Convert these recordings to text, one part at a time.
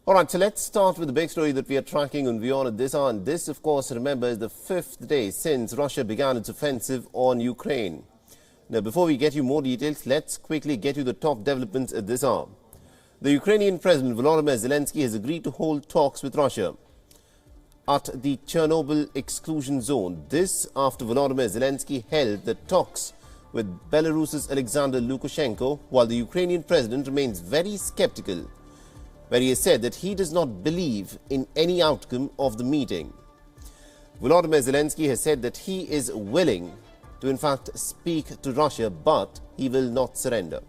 All right, so let's start with the big story that we are tracking on WION at this hour. And this, of course, remember, is the 5th day since Russia began its offensive on Ukraine. Now, before we get you more details, let's quickly get you the top developments at this hour. The Ukrainian President Volodymyr Zelensky has agreed to hold talks with Russia at the Chernobyl exclusion zone. This after Volodymyr Zelensky held the talks with Belarus's Alexander Lukashenko, while the Ukrainian president remains very skeptical, where he has said that he does not believe in any outcome of the meeting. Volodymyr Zelensky has said that he is willing to in fact speak to Russia, but he will not surrender.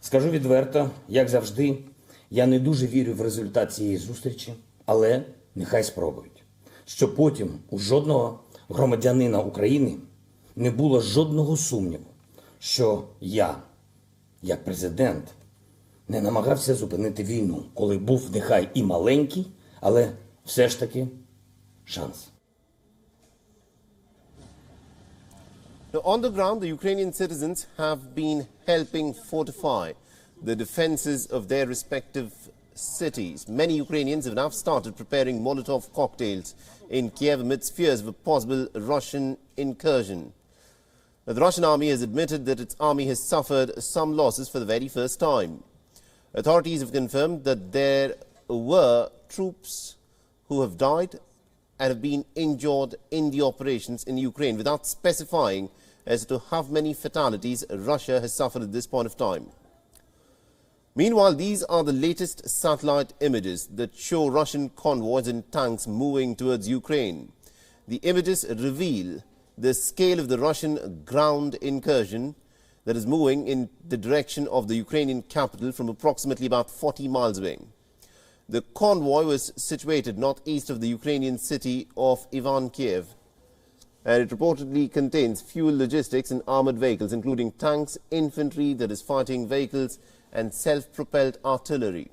Скажу відверто, як завжди, я не дуже вірю в результат цієї зустрічі, але нехай спробують. Щоб потім у жодного громадянина України не було жодного сумніву, що я, як президент, не намагався зупинити війну, коли був нехай і маленький, але все ж таки шанс. Now, on the ground, the Ukrainian citizens have been helping fortify the defenses of their respective cities. Many Ukrainians have now started preparing Molotov cocktails in Kiev amidst fears of a possible Russian incursion. Now, the Russian army has admitted that its army has suffered some losses for the very first time. Authorities have confirmed that there were troops who have died and have been injured in the operations in Ukraine, without specifying as to how many fatalities Russia has suffered at this point of time. Meanwhile, these are the latest satellite images that show Russian convoys and tanks moving towards Ukraine. The images reveal the scale of the Russian ground incursion that is moving in the direction of the Ukrainian capital from approximately about 40 miles away. The convoy was situated northeast of the Ukrainian city of Ivankiev, and it reportedly contains fuel, logistics and armored vehicles, including tanks, infantry, that is fighting vehicles and self-propelled artillery.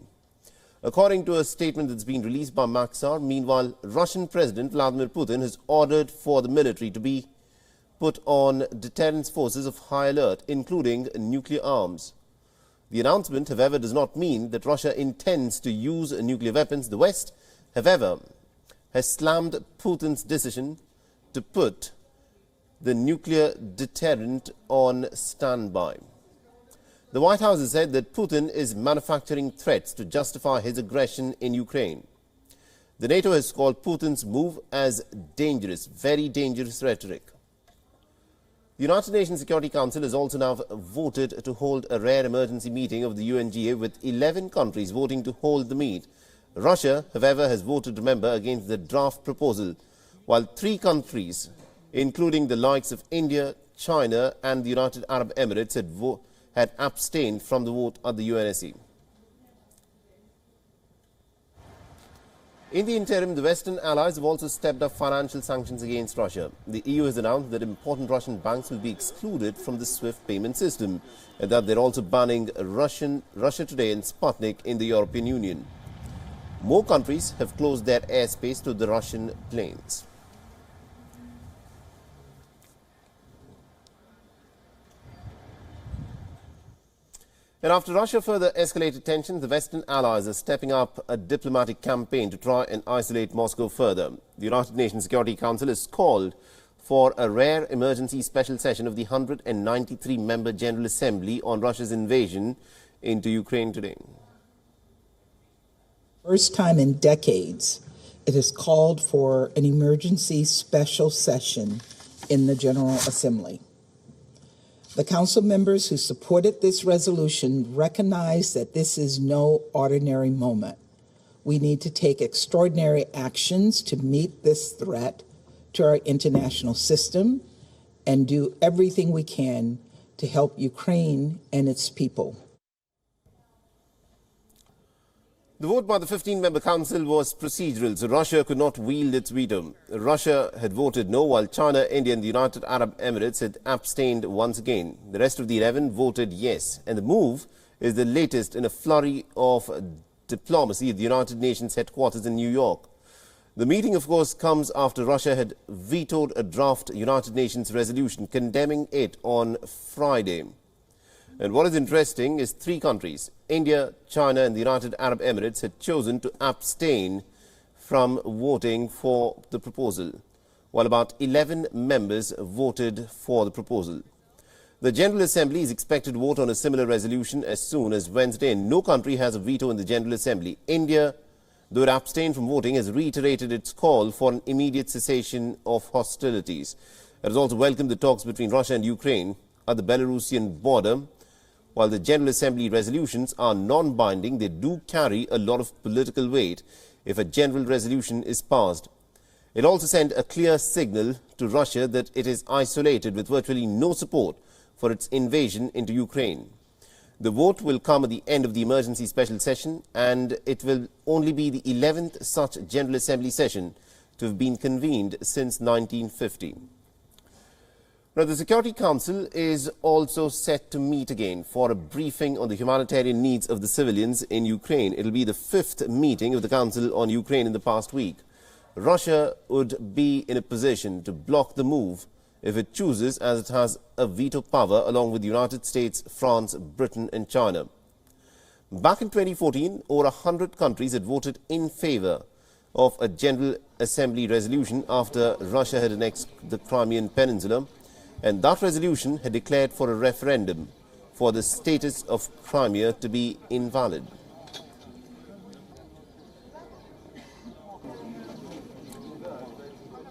According to a statement that's been released by Maxar, meanwhile, Russian President Vladimir Putin has ordered for the military to be put on deterrence forces of high alert, including nuclear arms. The announcement, however, does not mean that Russia intends to use nuclear weapons. The West, however, has slammed Putin's decision to put the nuclear deterrent on standby. The White House has said that Putin is manufacturing threats to justify his aggression in Ukraine. The NATO has called Putin's move as dangerous, very dangerous rhetoric. The United Nations Security Council has also now voted to hold a rare emergency meeting of the UNGA, with 11 countries voting to hold the meet. Russia, however, has voted, remember, against the draft proposal, while 3 countries, including the likes of India, China and the United Arab Emirates, had abstained from the vote at the UNSC. In the interim, the Western allies have also stepped up financial sanctions against Russia. The EU has announced that important Russian banks will be excluded from the SWIFT payment system, and that they're also banning Russia Today and Sputnik in the European Union. More countries have closed their airspace to the Russian planes. And after Russia further escalated tensions, the Western allies are stepping up a diplomatic campaign to try and isolate Moscow further. The United Nations Security Council has called for a rare emergency special session of the 193-member General Assembly on Russia's invasion into Ukraine today. First time in decades, it has called for an emergency special session in the General Assembly. The Council members who supported this resolution recognize that this is no ordinary moment. We need to take extraordinary actions to meet this threat to our international system and do everything we can to help Ukraine and its people. The vote by the 15-member council was procedural, so Russia could not wield its veto. Russia had voted no, while China, India and the United Arab Emirates had abstained once again. The rest of the 11 voted yes, and the move is the latest in a flurry of diplomacy at the United Nations headquarters in New York. The meeting, of course, comes after Russia had vetoed a draft United Nations resolution condemning it on Friday. And what is interesting is three countries, India, China and the United Arab Emirates, had chosen to abstain from voting for the proposal, while about 11 members voted for the proposal. The General Assembly is expected to vote on a similar resolution as soon as Wednesday, and no country has a veto in the General Assembly. India, though it abstained from voting, has reiterated its call for an immediate cessation of hostilities. It has also welcomed the talks between Russia and Ukraine at the Belarusian border. While the General Assembly resolutions are non-binding, they do carry a lot of political weight if a general resolution is passed. It also sent a clear signal to Russia that it is isolated with virtually no support for its invasion into Ukraine. The vote will come at the end of the emergency special session, and it will only be the 11th such General Assembly session to have been convened since 1950. Now, the Security Council is also set to meet again for a briefing on the humanitarian needs of the civilians in Ukraine. It will be the fifth meeting of the Council on Ukraine in the past week. Russia would be in a position to block the move if it chooses, as it has a veto power along with the United States, France, Britain and China. Back in 2014, over 100 countries had voted in favor of a General Assembly resolution after Russia had annexed the Crimean Peninsula, and that resolution had declared for a referendum for the status of Crimea to be invalid.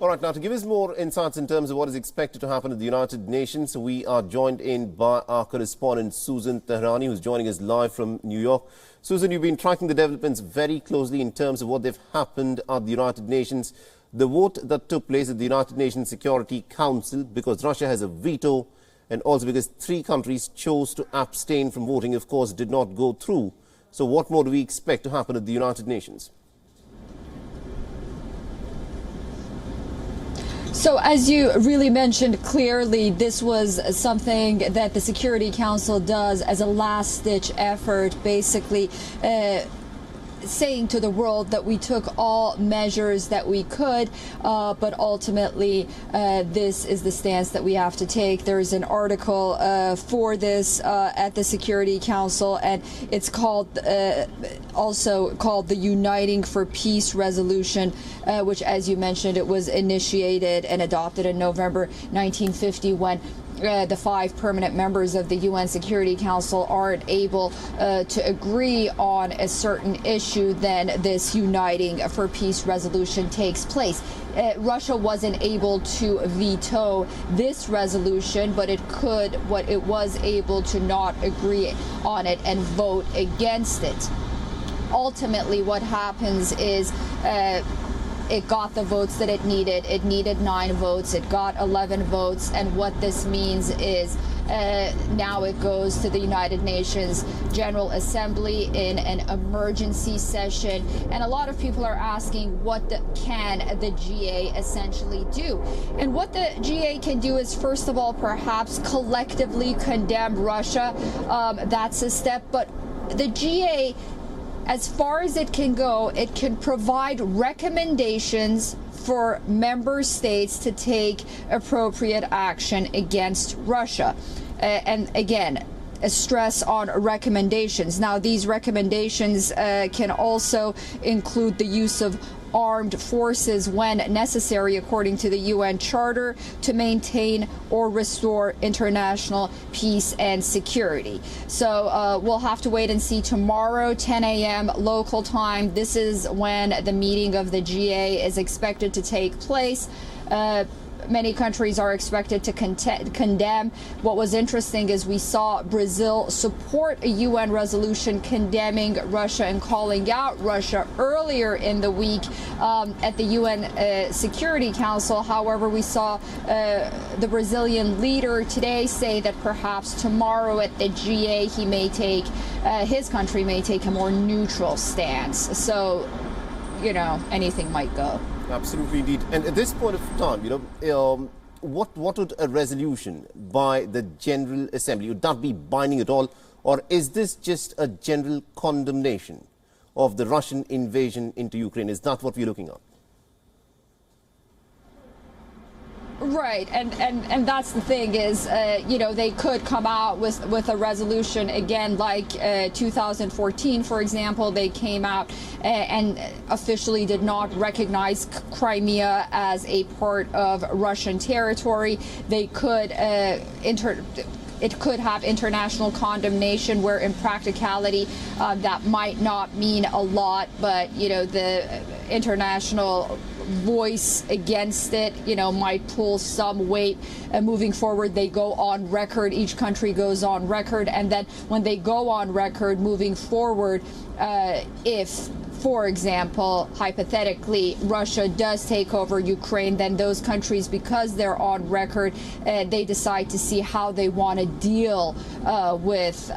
All right, now to give us more insights in terms of what is expected to happen at the United Nations, we are joined in by our correspondent Susan Tehrani, who's joining us live from New York. Susan, you've been tracking the developments very closely in terms of what they've happened at the United Nations. The vote that took place at the United Nations Security Council, because Russia has a veto and also because three countries chose to abstain from voting, of course, did not go through. So what more do we expect to happen at the United Nations? So as you really mentioned clearly, this was something that the Security Council does as a last-ditch effort, basically saying to the world that we took all measures that we could, but ultimately this is the stance that we have to take. There's an article for this at the Security Council, and it's called also called the Uniting for Peace Resolution, which, as you mentioned, it was initiated and adopted in November 1950 when the 5 permanent members of the UN Security Council aren't able to agree on a certain issue, then this Uniting for Peace resolution takes place. Russia wasn't able to veto this resolution, but it was able to not agree on it and vote against it. Ultimately, what happens is it got the votes that it needed. It needed 9 votes. It got 11 votes. And what this means is now it goes to the United Nations General Assembly in an emergency session. And a lot of people are asking, what can the GA essentially do? And what the GA can do is, first of all, perhaps collectively condemn Russia. That's a step. But the GA, as far as it can go, it can provide recommendations for member states to take appropriate action against Russia. And again, a stress on recommendations. Now, these recommendations can also include the use of armed forces when necessary, according to the UN Charter, to maintain or restore international peace and security. So we'll have to wait and see. Tomorrow, 10 a.m. local time, this is when the meeting of the GA is expected to take place. Many countries are expected to condemn. What was interesting is we saw Brazil support a UN resolution condemning Russia and calling out Russia earlier in the week at the UN Security Council. However, we saw the Brazilian leader today say that perhaps tomorrow at the GA he may take, his country may take a more neutral stance. So, you know, anything might go. Absolutely, indeed. And at this point of time, you know, what would a resolution by the General Assembly, would that be binding at all, or is this just a general condemnation of the Russian invasion into Ukraine? Is that what we're looking at? Right, and that's the thing is, they could come out with a resolution again, like 2014, for example. They came out and officially did not recognize Crimea as a part of Russian territory. They could it could have international condemnation, where in practicality that might not mean a lot, but the international voice against it might pull some weight. Moving forward, they go on record, each country goes on record, and then when they go on record moving forward, if, for example, hypothetically, Russia does take over Ukraine, then those countries, because they're on record, they decide to see how they want to deal with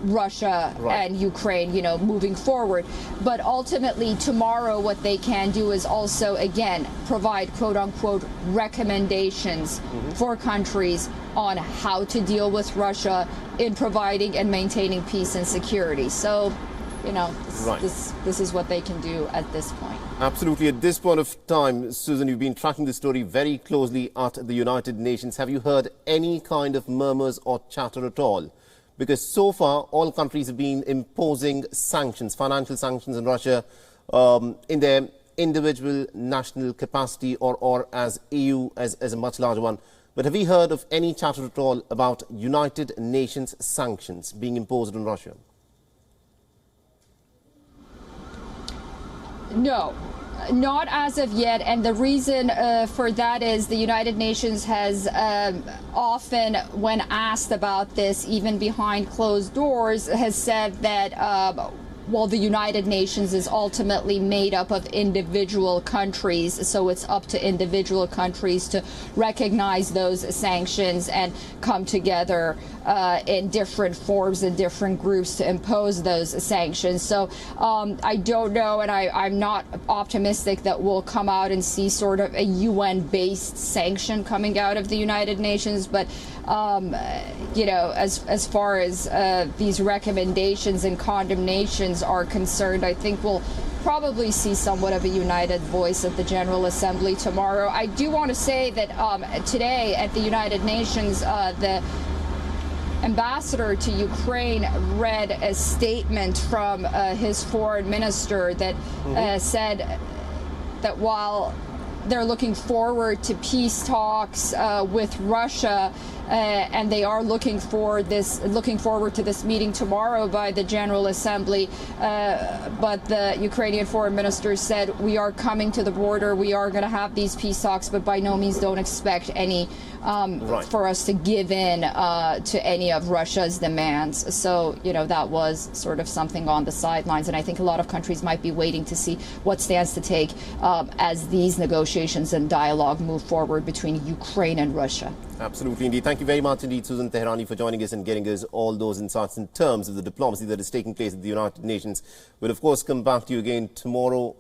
Russia and Ukraine, moving forward. But ultimately, tomorrow, what they can do is also, again, provide quote-unquote recommendations for countries on how to deal with Russia in providing and maintaining peace and security. So, this is what they can do at this point. Absolutely. At this point of time, Susan, you've been tracking the story very closely at the United Nations. Have you heard any kind of murmurs or chatter at all? Because so far, all countries have been imposing sanctions, financial sanctions on Russia in their individual national capacity or as EU as a much larger one. But have you heard of any chatter at all about United Nations sanctions being imposed on Russia? No. Not as of yet, and the reason for that is the United Nations has often, when asked about this, even behind closed doors, has said that the United Nations is ultimately made up of individual countries, so it's up to individual countries to recognize those sanctions and come together in different forms and different groups to impose those sanctions. So I don't know, and I'm not optimistic that we'll come out and see sort of a UN-based sanction coming out of the United Nations, but as far as these recommendations and condemnations are concerned, I think we'll probably see somewhat of a united voice at the General Assembly tomorrow. I do want to say that today at the United Nations, the ambassador to Ukraine read a statement from his foreign minister that said that while they're looking forward to peace talks with Russia, and they are looking forward to this meeting tomorrow by the General Assembly. But the Ukrainian foreign minister said, we are coming to the border, we are going to have these peace talks, but by no means don't expect any for us to give in to any of Russia's demands. So, that was sort of something on the sidelines, and I think a lot of countries might be waiting to see what stance to take as these negotiations and dialogue move forward between Ukraine and Russia. Absolutely indeed. Thank you very much indeed, Susan Teherani, for joining us and getting us all those insights in terms of the diplomacy that is taking place at the United Nations. We'll, of course, come back to you again tomorrow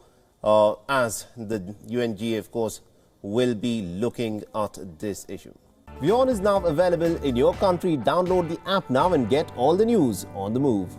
as the UNGA, of course, will be looking at this issue. WION is now available in your country. Download the app now and get all the news on the move.